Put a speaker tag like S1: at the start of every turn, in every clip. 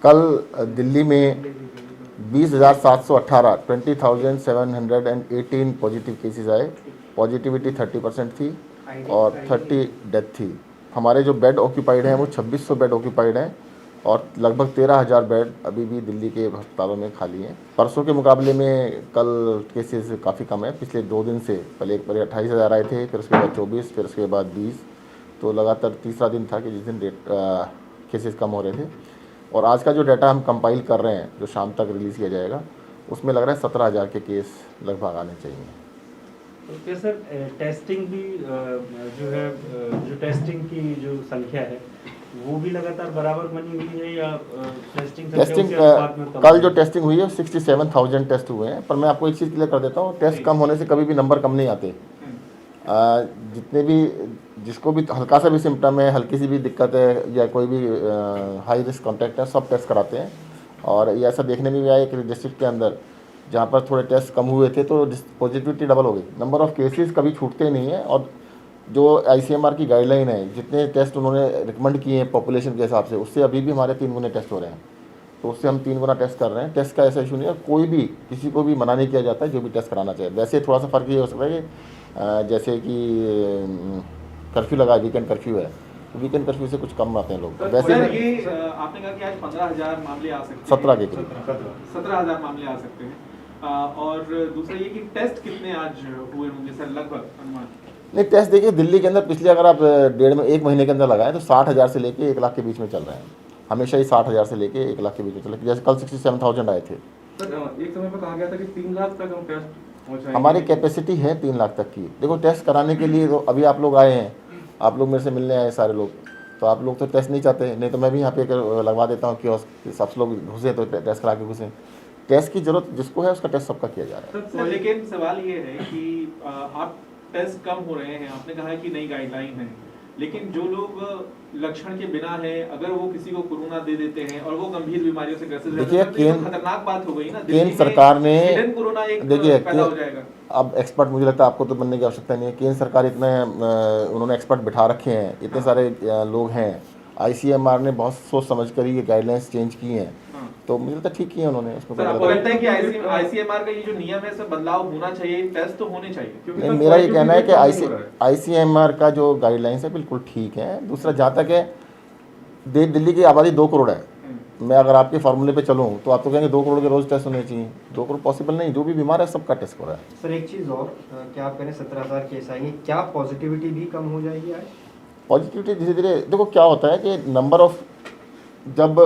S1: कल दिल्ली में 20,718 20,718 positive cases आए। पॉजिटिविटी 30% थी और 30 डेथ थी। हमारे जो बेड ऑक्यूपाइड हैं वो 2600 बेड ऑक्यूपाइड हैं और लगभग 13,000 बेड अभी भी दिल्ली के अस्पतालों में खाली हैं। परसों के मुकाबले में कल केसेस काफ़ी कम है। पिछले 2 दिन से पहले एक बार 28,000 आए थे, फिर उसके बाद 24, फिर उसके बाद 20, तो लगातार तीसरा दिन था कि जिस दिन केसेस कम हो रहे थे। और आज का जो डाटा हम कंपाइल कर रहे हैं, जो शाम तक रिलीज़ किया जाएगा, उसमें लग रहा है 17,000 के केस लगभग आने चाहिए।
S2: ओके सर, टेस्टिंग भी जो है, जो टेस्टिंग की जो संख्या है वो भी लगातार बराबर बनी हुई है या टेस्टिंग
S1: कल जो टेस्टिंग हुई है 67,000 टेस्ट हुए हैं। पर मैं आपको एक चीज़ क्लियर कर देता हूँ, टेस्ट कम होने से कभी भी नंबर कम नहीं आते। जितने भी जिसको भी हल्का सा भी सिम्टम है, हल्की सी भी दिक्कत है या कोई भी हाई रिस्क कॉन्टैक्ट है, सब टेस्ट कराते हैं। और ये ऐसा देखने में भी आया कि डिस्ट्रिक्ट के अंदर जहाँ पर थोड़े टेस्ट कम हुए थे तो पॉजिटिविटी डबल हो गई। नंबर ऑफ़ केसेस कभी छूटते नहीं हैं। और जो ICMR की गाइडलाइन है, जितने टेस्ट उन्होंने रिकमेंड किए हैं पॉपुलेशन के हिसाब से, उससे अभी भी हमारे 3 गुने टेस्ट हो रहे हैं। तो उससे हम 3 गुना टेस्ट कर रहे हैं। टेस्ट का ऐसा इशू नहीं है, कोई भी किसी को भी मना नहीं किया जाता है जो भी टेस्ट कराना चाहिए। वैसे थोड़ा सा फ़र्क ये हो सकता है कि जैसे कि कर्फ्यू लगा, वीकेंड कर्फ्यू है, तो वीकेंड कर्फ्यू से कुछ कम आते हैं लोग। वैसे
S3: ये आपने कहा कि आज 15,000 मामले आ सकते हैं,
S1: 17 के करीब
S3: 17,000 मामले आ सकते हैं। और दूसरा ये कि टेस्ट कितने आज हुए होंगे सर, लगभग अनुमान?
S1: नहीं, टेस्ट देखिए दिल्ली के अंदर पिछले अगर आप 1 महीने के अंदर लगाएं तो 60,000 से लेके 1 लाख के बीच में चल रहे हैं। हमेशा ही 60,000 से लेके 1 लाख के बीच में चल रहे हैं। जैसे कल 67,000 आए थे।
S4: सर एक समय पर कहा गया था कि 3 लाख तक हम टेस्ट पहुंचाएंगे।
S1: हमारी कैपेसिटी है 3 लाख तक की। देखो टेस्ट कराने के लिए तो अभी आप लोग आए हैं, आप लोग मेरे से मिलने आए सारे लोग, तो आप लोग तो टेस्ट नहीं चाहते, नहीं तो मैं भी यहाँ पे लगवा देता हूँ कि सब लोग घुसे तो टेस्ट करा के घुसे। टेस्ट की जरूरत जिसको है उसका टेस्ट सबका किया जा रहा है।
S3: सर लेकिन सवाल ये है कि आप टेस्ट कम हो रहे हैं, आपने कहा है कि नई गाइडलाइन है, लेकिन जो लोग लक्षण के बिना है, अगर वो किसी को कोरोना दे देते हैं और वो गंभीर बीमारियों से ग्रसित रहते हैं, तो खतरनाक बात हो गई ना।
S1: केंद्र सरकार ने
S3: कोरोना एक
S1: देखिए,
S3: पैदा हो जाएगा।
S1: अब एक्सपर्ट मुझे लगता है आपको तो बनने की आवश्यकता नहीं है। केंद्र सरकार इतने उन्होंने एक्सपर्ट बिठा रखे हैं, इतने सारे लोग हैं। ICMR ने बहुत सोच समझ कर ये गाइडलाइंस चेंज की हैं, तो मुझे लगता है ठीक किया उन्होंने। उसमें
S3: सर आपको लगता है कि ICMR का ये जो नियम है इसमें बदलाव होना चाहिए, टेस्ट तो होने चाहिए?
S1: नहीं, मेरा ये कहना है कि ICMR का जो गाइडलाइंस है बिल्कुल ठीक है। दूसरा, जहाँ तक है दिल्ली की आबादी 2 करोड़ है, मैं अगर आपके फार्मूले पे चलूँ तो आप तो कहेंगे 2 करोड़ के रोज़ टेस्ट होने चाहिए। 2 करोड़ पॉसिबल नहीं, जो भी बीमार है सबका टेस्ट हो रहा है।
S5: सर एक चीज़ और, क्या आप कह रहे हैं 17,000 केस आएंगे, क्या पॉजिटिविटी भी कम हो जाएगी आज?
S1: पॉजिटिविटी धीरे धीरे, देखो क्या होता है कि नंबर ऑफ जब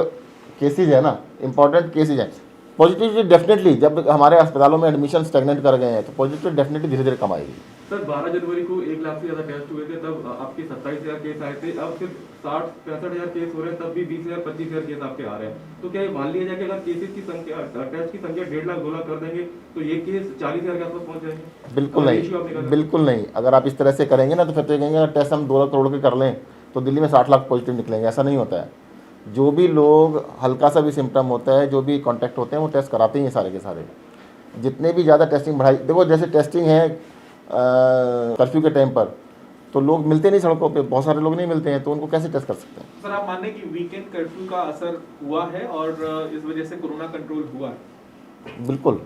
S1: केसेज है ना, इंपॉर्टेंट केसेज हैं, पॉजिटिविटी डेफिनेटली जब हमारे अस्पतालों में एडमिशन स्टैग्नेंट कर गए हैं तो पॉजिटिविटी डेफिनेटली धीरे धीरे कम आएगी।
S4: सर 12 जनवरी को 1 लाख से ज़्यादा टेस्ट हुए थे, तब आपके 27,000 केस आए थे। अब सिर्फ 60-65,000 केस हो रहे हैं, तब भी 20,000-25,000 केस आपके आ रहे हैं। तो क्या ये मान लिया जाए कि अगर केसेस की संख्या, टेस्ट की संख्या 1.5 लाख 2 लाख कर देंगे तो ये केस 40,000 के आसपास पहुंच जाएंगे?
S1: बिल्कुल नहीं, बिल्कुल नहीं। अगर आप इस तरह से करेंगे ना तो फिर तो कहेंगे अगर टेस्ट हम 2 करोड़ के कर लें तो दिल्ली में 60 लाख पॉजिटिव निकलेंगे। ऐसा नहीं होता है। जो भी लोग हल्का सा भी सिम्टम होता है, जो भी कॉन्टैक्ट होते हैं, वो टेस्ट कराते ही हैं सारे के सारे। जितने भी ज़्यादा टेस्टिंग बढ़ाई, देखो जैसे टेस्टिंग है कर्फ्यू के टाइम पर तो लोग मिलते नहीं सड़कों पे, बहुत सारे लोग नहीं मिलते हैं, तो उनको कैसे टेस्ट कर सकते हैं?
S3: सर आप मानने कि वीकेंड कर्फ्यू का असर हुआ है और इस वजह से कोरोना कंट्रोल हुआ है?
S1: बिल्कुल।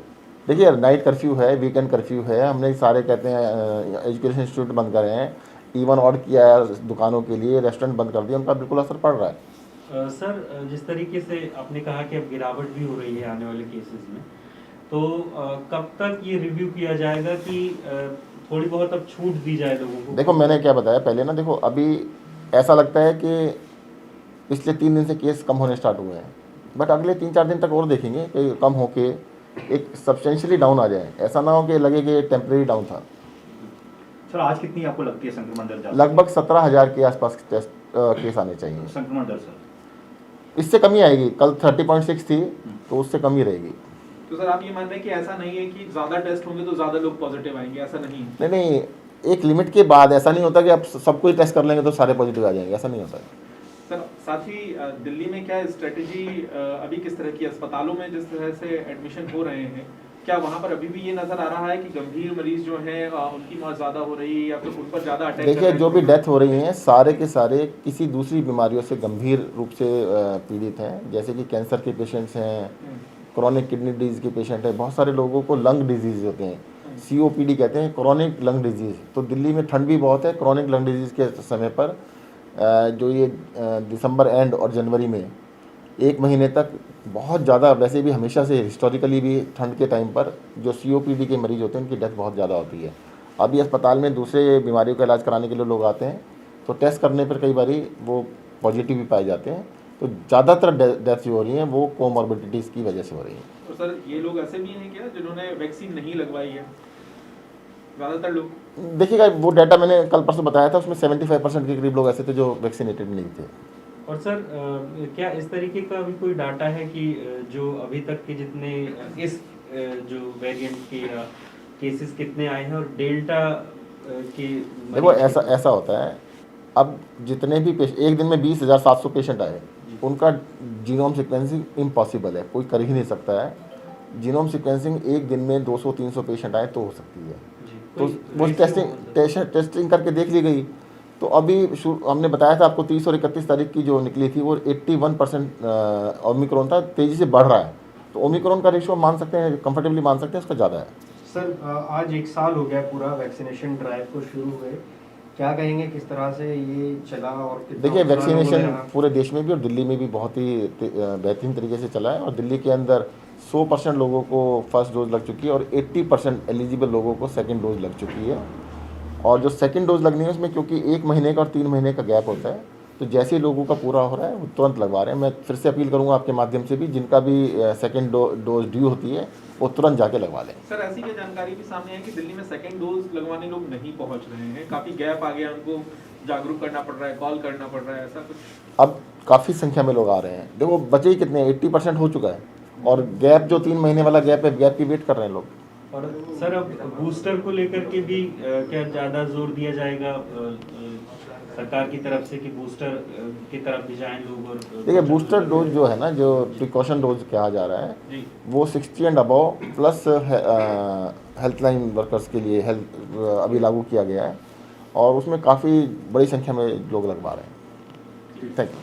S1: देखिए नाइट कर्फ्यू है, वीकेंड कर्फ्यू है, हमने सारे कहते हैं एजुकेशन इंस्टीट्यूट बंद करे हैं, इवन ऑड किया है दुकानों के लिए, रेस्टोरेंट बंद कर दिया, उनका बिल्कुल असर पड़ रहा है।
S2: सर जिस तरीके से आपने कहा कि अब गिरावट भी हो रही है आने वाले केसेस में, तो कब तक ये रिव्यू किया जाएगा कि थोड़ी बहुत अब छूट दी जाए लोगों को?
S1: देखो मैंने क्या बताया पहले ना, देखो अभी ऐसा लगता है कि पिछले 3 दिन से केस कम होने स्टार्ट हुए हैं, बट अगले 3-4 दिन तक और देखेंगे कि कम होके एक सब्सटेंशियली डाउन आ जाए। ऐसा ना हो कि लगे कि टेम्परेरी डाउन था।
S5: सर आज कितनी आपको लगती है संक्रमण दर?
S1: लगभग 17,000 के आसपास टेस्ट केस आने चाहिए।
S5: संक्रमण दर सर
S1: इससे कमी आएगी। कल 30.6 थी तो उससे कमी रहेगी।
S3: तो सर आप ये मान रहे हैं कि ऐसा नहीं है कि ज्यादा टेस्ट होंगे तो ज्यादा लोग पॉजिटिव आएंगे, ऐसा नहीं है?
S1: नहीं, एक लिमिट के बाद ऐसा नहीं होता कि आप सबको ही टेस्ट कर लेंगे तो सारे पॉजिटिव आ जाएंगे, ऐसा नहीं होता है।
S3: सर साथ ही दिल्ली में क्या स्ट्रेटेजी अभी किस तरह की, अस्पतालों में जिस तरह से एडमिशन हो रहे हैं क्या वहाँ पर अभी भी ये नजर आ रहा है कि गंभीर मरीज जो हैं उनकी मौत ज़्यादा हो रही है या फिर उन पर ज़्यादा अटैक
S1: देखिए जो भी डेथ हो रही हैं सारे के सारे किसी दूसरी बीमारियों से गंभीर रूप से पीड़ित हैं, जैसे कि कैंसर के पेशेंट्स हैं, क्रॉनिक किडनी डिजीज़ के पेशेंट हैं, बहुत सारे लोगों को लंग डिजीज़ होते हैं, COPD कहते हैं, क्रॉनिक लंग डिजीज़। तो दिल्ली में ठंड भी बहुत है, क्रॉनिक लंग डिजीज़ के समय पर जो ये दिसंबर एंड और जनवरी में 1 महीने तक बहुत ज़्यादा, वैसे भी हमेशा से हिस्टोरिकली भी ठंड के टाइम पर जो COPD के मरीज़ होते हैं उनकी डेथ बहुत ज़्यादा होती है। अभी अस्पताल में दूसरे बीमारियों का इलाज कराने के लिए लोग आते हैं तो टेस्ट करने पर कई बारी वो पॉजिटिव भी पाए जाते हैं। तो ज़्यादातर डेथ जो हो रही हैं वो कोमॉर्बिडिटीज़ की वजह से हो रही हैं।
S3: तो सर ये लोग ऐसे भी हैं क्या जिन्होंने वैक्सीन नहीं लगवाई है? ज़्यादातर लोग
S1: देखिएगा वो डाटा मैंने कल परसों बताया था, उसमें 75% के करीब लोग ऐसे थे जो वैक्सीनेटेड नहीं थे।
S2: और सर क्या इस तरीके का भी कोई डाटा है कि जो अभी तक के जितने इस जो वेरिएंट के केसेस कितने आए हैं और डेल्टा के
S1: देखो ऐसा होता है, अब जितने भी एक दिन में 20,700 पेशेंट आए, उनका जीनोम सीक्वेंसिंग इम्पॉसिबल है, कोई कर ही नहीं सकता है। जीनोम सीक्वेंसिंग एक दिन में 200-300 पेशेंट आए तो हो सकती है, तो वो टेस्टिंग करके देख ली गई। तो अभी हमने बताया था आपको 30 और 31 तारीख की जो निकली थी वो 81% ओमिक्रॉन था, तेज़ी से बढ़ रहा है। तो ओमिक्रॉन का रेशियो मान सकते हैं, कंफर्टेबली मान सकते हैं उसका ज़्यादा है।
S5: सर आज 1 साल हो गया पूरा वैक्सीनेशन ड्राइव को शुरू हुए, क्या कहेंगे किस तरह से ये चला? और
S1: देखिए वैक्सीनेशन पूरे देश में भी और दिल्ली में भी बहुत ही बेहतरीन तरीके से चला है, और दिल्ली के अंदर 100% लोगों को फर्स्ट डोज लग चुकी है और 80% एलिजिबल लोगों को सेकंड डोज लग चुकी है। और जो सेकंड डोज लगनी है उसमें क्योंकि 1 महीने का और 3 महीने का गैप होता है, तो जैसे ही लोगों का पूरा हो रहा है वो तुरंत लगवा रहे हैं। मैं फिर से अपील करूंगा आपके माध्यम से भी, जिनका भी सेकंड डोज ड्यू होती है वो तुरंत जाके लगवा लें।
S3: सर ऐसी क्या जानकारी भी सामने है कि दिल्ली में सेकंड डोज लगवाने लोग नहीं पहुंच रहे हैं, काफी गैप आ गया, उनको जागरूक करना पड़ रहा है, कॉल करना पड़ रहा है, ऐसा कुछ?
S1: अब काफ़ी संख्या में लोग आ रहे हैं। देखो बचे ही कितने, 80% हो चुका है, और गैप जो 3 महीने वाला गैप है, गैप की वेट कर रहे हैं लोग।
S2: और सर अब बूस्टर को लेकर के भी क्या ज़्यादा जोर दिया जाएगा सरकार की तरफ से कि बूस्टर की तरफ भी जाएं लोग? और
S1: देखिए बूस्टर डोज जो है ना, जो प्रिकॉशन डोज कहा जा रहा है
S3: जी।
S1: वो 60 एंड अबव प्लस हेल्थलाइन वर्कर्स के लिए अभी लागू किया गया है, और उसमें काफ़ी बड़ी संख्या में लोग लगवा रहे हैं। Thank you.